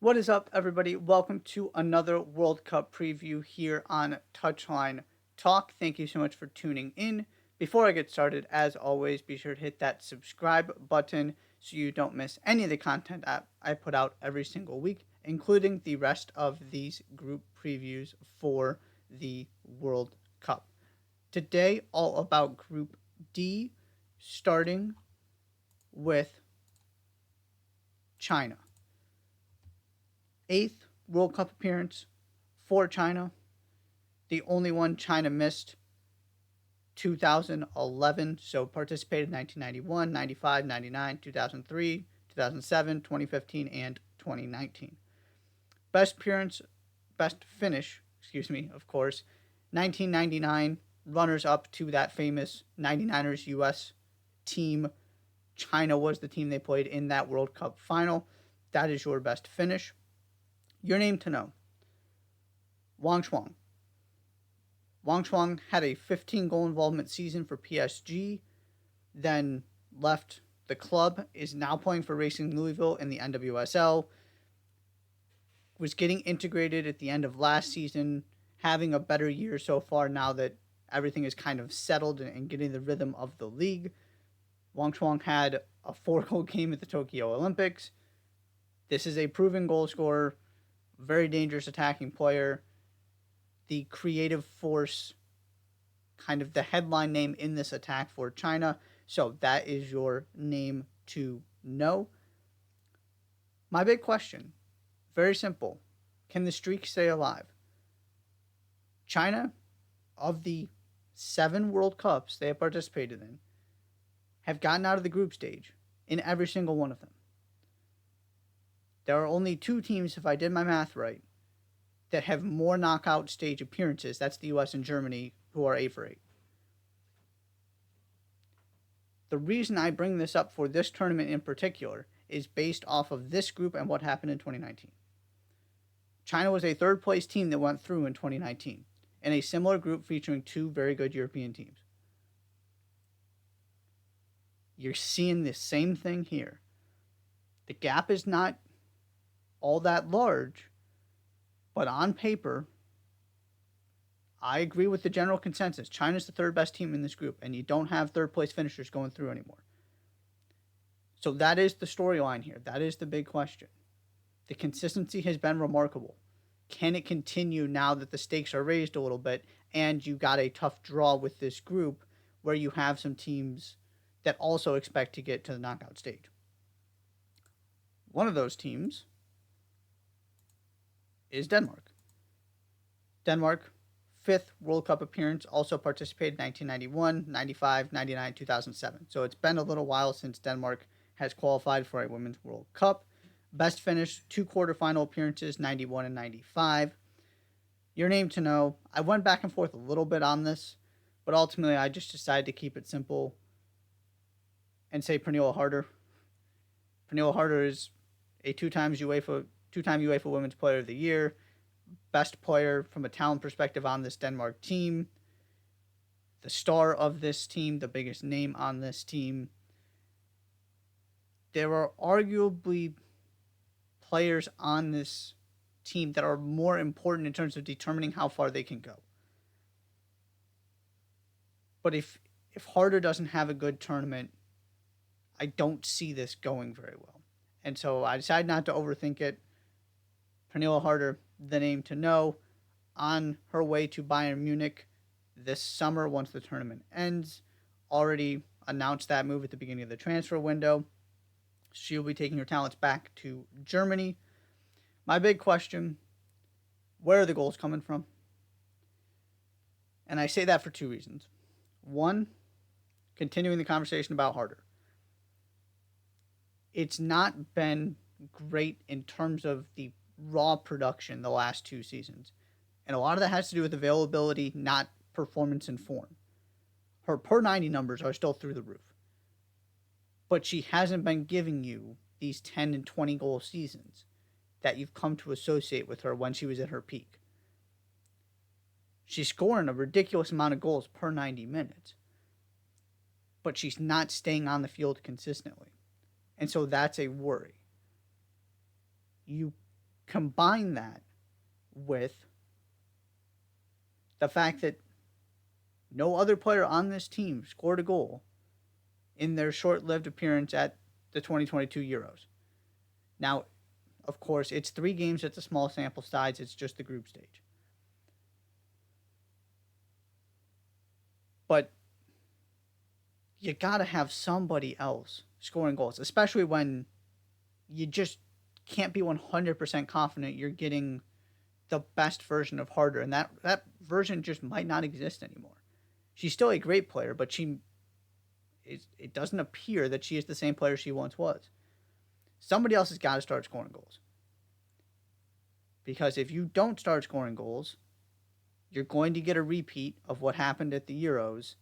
What is up, everybody? Welcome to another World Cup preview here on Touchline Talk. Thank you so much for tuning in. Before I get started, as always, be sure to hit that subscribe button so you don't miss any of the content I put out every single week, including the rest of these group previews for the World Cup. Today, all about Group D, starting with China. Eighth World Cup appearance for China. The only one China missed 2011, so participated 1991, 95, 99, 2003, 2007, 2015, and 2019. Best appearance, best finish, of course, 1999, runners up to that famous 99ers US team. China was the team they played in that World Cup final. That is your best finish. Your name to know: Wang Chuang. Wang Chuang had a 15 goal involvement season for PSG, then left the club, is now playing for Racing Louisville in the NWSL, was getting integrated at the end of last season, having a better year so far now that everything is kind of settled and getting the rhythm of the league. Wang Chuang had a 4-goal game at the Tokyo Olympics. This is a proven goal scorer, very dangerous attacking player, the creative force, kind of the headline name in this attack for China. So that is your name to know. My big question, very simple: can the streak stay alive? China, of the 7 World Cups they have participated in, have gotten out of the group stage in every single one of them. There are only 2 teams, if I did my math right, that have more knockout stage appearances. That's the US and Germany, who are 8 for 8. The reason I bring this up for this tournament in particular is based off of this group and what happened in 2019. China was a 3rd place team that went through in 2019 in a similar group featuring 2 very good European teams. You're seeing the same thing here. The gap is not all that large, but on paper, I agree with the general consensus. China's the 3rd best team in this group, and you don't have 3rd place finishers going through anymore. So that is the storyline here. That is the big question. The consistency has been remarkable. Can it continue now that the stakes are raised a little bit and you got a tough draw with this group where you have some teams that also expect to get to the knockout stage? One of those teams is Denmark. Denmark, 5th World Cup appearance, also participated 1991, 95, 99, 2007. So it's been a little while since Denmark has qualified for a Women's World Cup. Best finish, 2 quarterfinal appearances, 91 and 95. Your name to know: I went back and forth a little bit on this, but ultimately I just decided to keep it simple and say Pernille Harder. Pernille Harder is a 2-time UEFA Women's Player of the Year, best player from a talent perspective on this Denmark team, the star of this team, the biggest name on this team. There are arguably players on this team that are more important in terms of determining how far they can go. But if Harder doesn't have a good tournament, I don't see this going very well. And so I decided not to overthink it. Pernille Harder, the name to know, on her way to Bayern Munich this summer once the tournament ends. Already announced that move at the beginning of the transfer window. She'll be taking her talents back to Germany. My big question: where are the goals coming from? And I say that for 2 reasons. One, continuing the conversation about Harder. It's not been great in terms of the raw production the last 2 seasons. And a lot of that has to do with availability, not performance and form. Her per 90 numbers are still through the roof. But she hasn't been giving you these 10 and 20 goal seasons that you've come to associate with her when she was at her peak. She's scoring a ridiculous amount of goals per 90 minutes, but she's not staying on the field consistently. And so that's a worry. You Combine that with the fact that no other player on this team scored a goal in their short-lived appearance at the 2022 Euros. Now, of course, it's 3 games, it's a small sample size, it's just the group stage. But you got to have somebody else scoring goals, especially when you just can't be 100% confident you're getting the best version of Harder, and that version just might not exist anymore. She's still a great player, but it doesn't appear that she is the same player she once was. Somebody else has got to start scoring goals. Because if you don't start scoring goals, you're going to get a repeat of what happened at the Euros,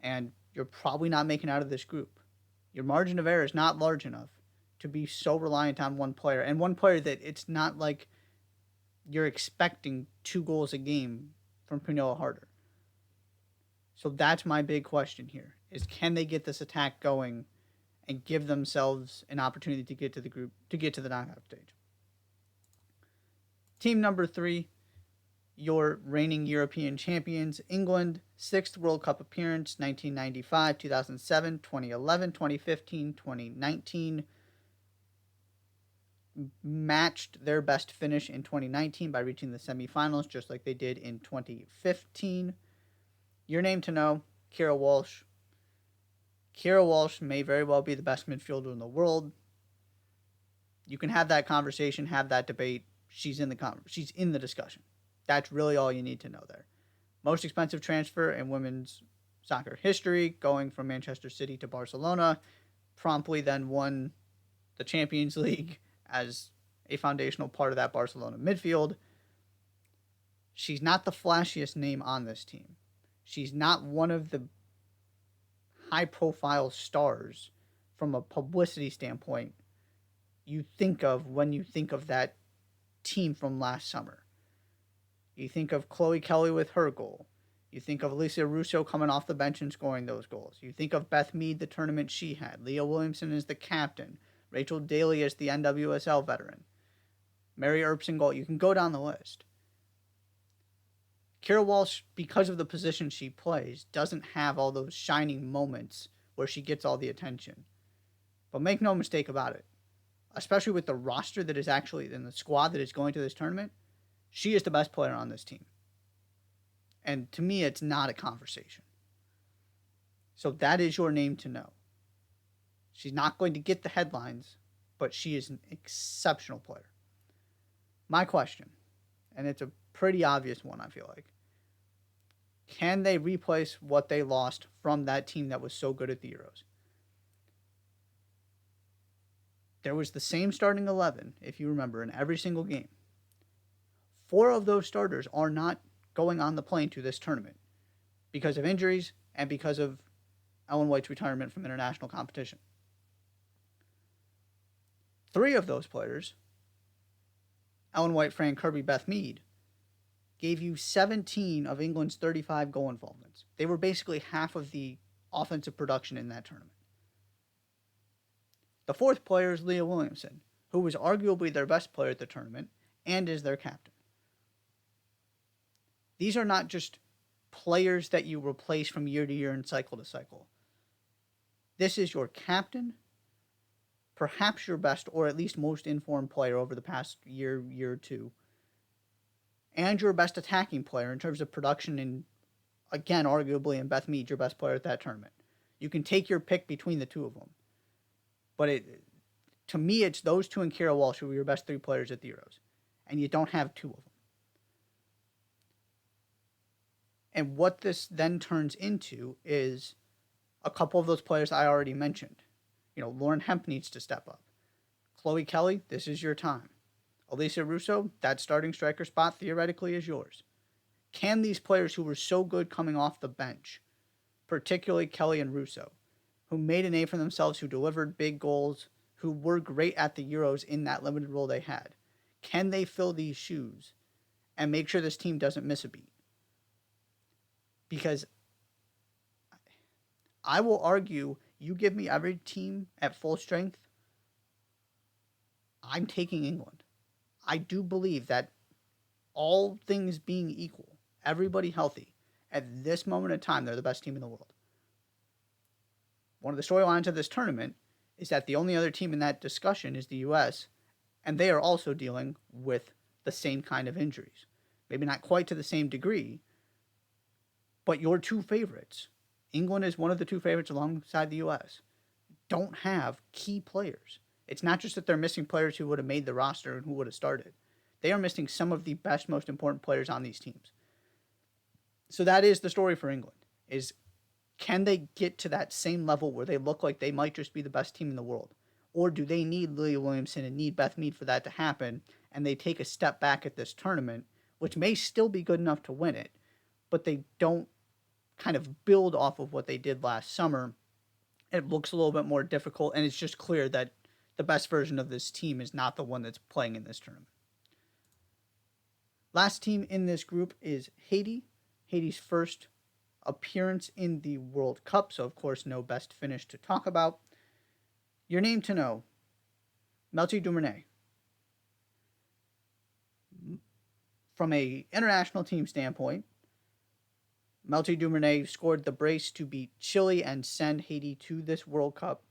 and you're probably not making out of this group. Your margin of error is not large enough to be so reliant on one player, and one player that it's not like you're expecting 2 goals a game from Pernilla Harder. So that's my big question here, is can they get this attack going and give themselves an opportunity to get to the group, to get to the knockout stage. Team number 3, your reigning European champions, England, 6th World Cup appearance, 1995, 2007, 2011, 2015, 2019. Matched their best finish in 2019 by reaching the semifinals, just like they did in 2015. Your name to know, Keira Walsh. Keira Walsh may very well be the best midfielder in the world. You can have that conversation, have that debate. She's in the discussion. That's really all you need to know there. Most expensive transfer in women's soccer history, going from Manchester City to Barcelona. Promptly then won the Champions League as a foundational part of that Barcelona midfield. She's not the flashiest name on this team. She's not one of the high-profile stars from a publicity standpoint you think of when you think of that team from last summer. You think of Chloe Kelly with her goal. You think of Alicia Russo coming off the bench and scoring those goals. You think of Beth Mead, the tournament she had. Leah Williamson as the captain. Rachel Daly as the NWSL veteran. Mary Earps in goal. You can go down the list. Keira Walsh, because of the position she plays, doesn't have all those shining moments where she gets all the attention. But make no mistake about it, especially with the roster that is actually in the squad that is going to this tournament, she is the best player on this team. And to me, it's not a conversation. So that is your name to know. She's not going to get the headlines, but she is an exceptional player. My question, and it's a pretty obvious one, I feel like. Can they replace what they lost from that team that was so good at the Euros? There was the same starting 11, if you remember, in every single game. 4 of those starters are not going on the plane to this tournament because of injuries and because of Ellen White's retirement from international competition. 3 of those players, Ellen White, Fran Kirby, Beth Mead, gave you 17 of England's 35 goal involvements. They were basically half of the offensive production in that tournament. The 4th player is Leah Williamson, who was arguably their best player at the tournament and is their captain. These are not just players that you replace from year to year and cycle to cycle. This is your captain, perhaps your best or at least most informed player over the past year or two, and your best attacking player in terms of production, and again, arguably in Beth Mead, your best player at that tournament. You can take your pick between the 2 of them. But to me, it's those 2 and Keira Walsh who were your best 3 players at the Euros. And you don't have 2 of them. And what this then turns into is a couple of those players I already mentioned. Lauren Hemp needs to step up. Chloe Kelly, this is your time. Alicia Russo, that starting striker spot theoretically is yours. Can these players who were so good coming off the bench, particularly Kelly and Russo, who made a name for themselves, who delivered big goals, who were great at the Euros in that limited role they had, can they fill these shoes and make sure this team doesn't miss a beat? Because I will argue, you give me every team at full strength, I'm taking England. I do believe that all things being equal, everybody healthy, at this moment in time, they're the best team in the world. One of the storylines of this tournament is that the only other team in that discussion is the U.S., and they are also dealing with the same kind of injuries. Maybe not quite to the same degree, but your two favorites, England is one of the two favorites alongside the U.S., don't have key players. It's not just that they're missing players who would have made the roster and who would have started. They are missing some of the best, most important players on these teams. So that is the story for England, is can they get to that same level where they look like they might just be the best team in the world? Or do they need Leah Williamson and need Beth Mead for that to happen, and they take a step back at this tournament, which may still be good enough to win it, but they don't kind of build off of what they did last summer. It looks a little bit more difficult, and it's just clear that the best version of this team is not the one that's playing in this tournament. Last team in this group is Haiti. Haiti's first appearance in the World Cup, so of course no best finish to talk about. Your name to know, Melty Dumernay. From a international team standpoint, Melty Dumernay scored the brace to beat Chile and send Haiti to this World Cup.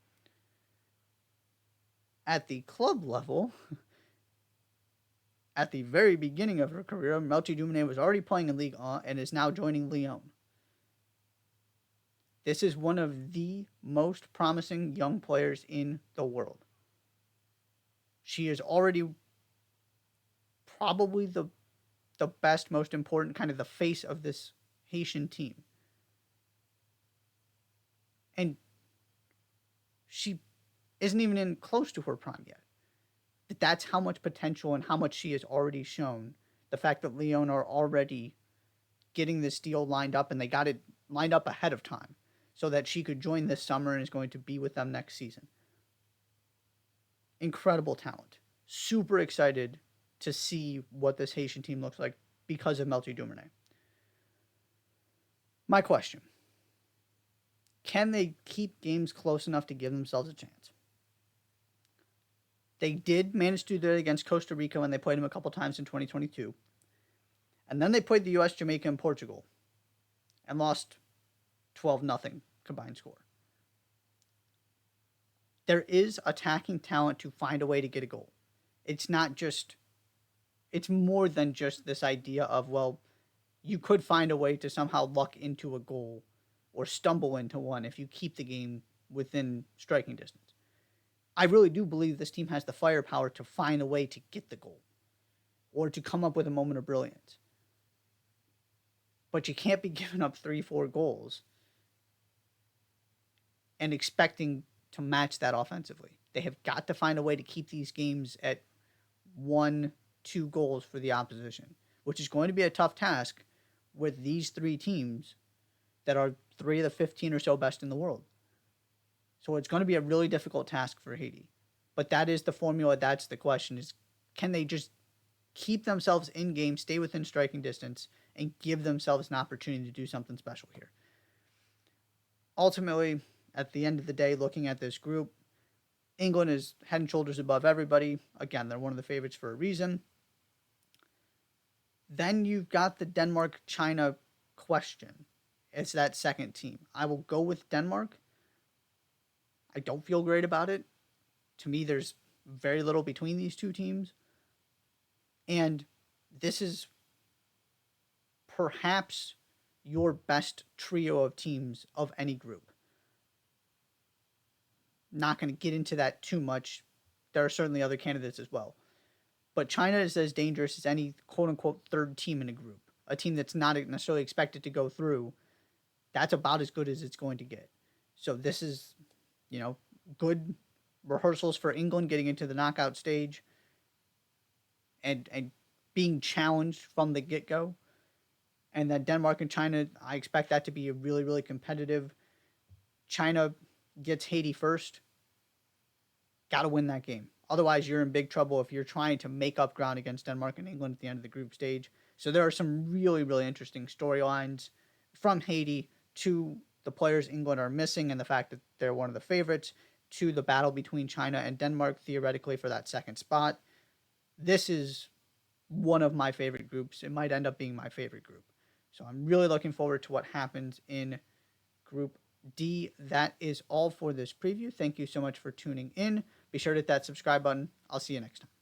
At the club level, at the very beginning of her career, Melty Dumernay was already playing in Ligue 1 and is now joining Lyon. This is one of the most promising young players in the world. She is already probably the best, most important, kind of the face of this Haitian team. And she isn't even in close to her prime yet. That's how much potential and how much she has already shown. The fact that Lyon are already getting this deal lined up, and they got it lined up ahead of time so that she could join this summer and is going to be with them next season. Incredible talent. Super excited to see what this Haitian team looks like because of Melty Dumernay. My question: can they keep games close enough to give themselves a chance? They did manage to do that against Costa Rica when they played them a couple times in 2022. And then they played the U.S., Jamaica, and Portugal and lost 12-0 combined score. There is attacking talent to find a way to get a goal. It's not just, it's more than just this idea of, well, you could find a way to somehow luck into a goal or stumble into one if you keep the game within striking distance. I really do believe this team has the firepower to find a way to get the goal or to come up with a moment of brilliance. But you can't be giving up 3-4 goals and expecting to match that offensively. They have got to find a way to keep these games at 1-2 goals for the opposition, which is going to be a tough task with these three teams that are 3 of the 15 or so best in the world. So it's going to be a really difficult task for Haiti. But that is the formula. That's the question, is can they just keep themselves in game, stay within striking distance, and give themselves an opportunity to do something special here? Ultimately, at the end of the day, looking at this group, England is head and shoulders above everybody. Again, they're one of the favorites for a reason. Then you've got the Denmark-China question. It's that second team. I will go with Denmark. I don't feel great about it. To me, there's very little between these two teams. And this is perhaps your best trio of teams of any group. Not going to get into that too much. There are certainly other candidates as well. But China is as dangerous as any quote-unquote third team in a group. A team that's not necessarily expected to go through. That's about as good as it's going to get. So this is, good rehearsals for England getting into the knockout stage and being challenged from the get-go. And then Denmark and China, I expect that to be a really, really competitive. China gets Haiti first. Got to win that game. Otherwise, you're in big trouble if you're trying to make up ground against Denmark and England at the end of the group stage. So there are some really, really interesting storylines from Haiti to the players England are missing and the fact that they're one of the favorites, to the battle between China and Denmark, theoretically, for that second spot. this is one of my favorite groups. It might end up being my favorite group. So I'm really looking forward to what happens in Group D. That is all for this preview. Thank you so much for tuning in. Be sure to hit that subscribe button. I'll see you next time.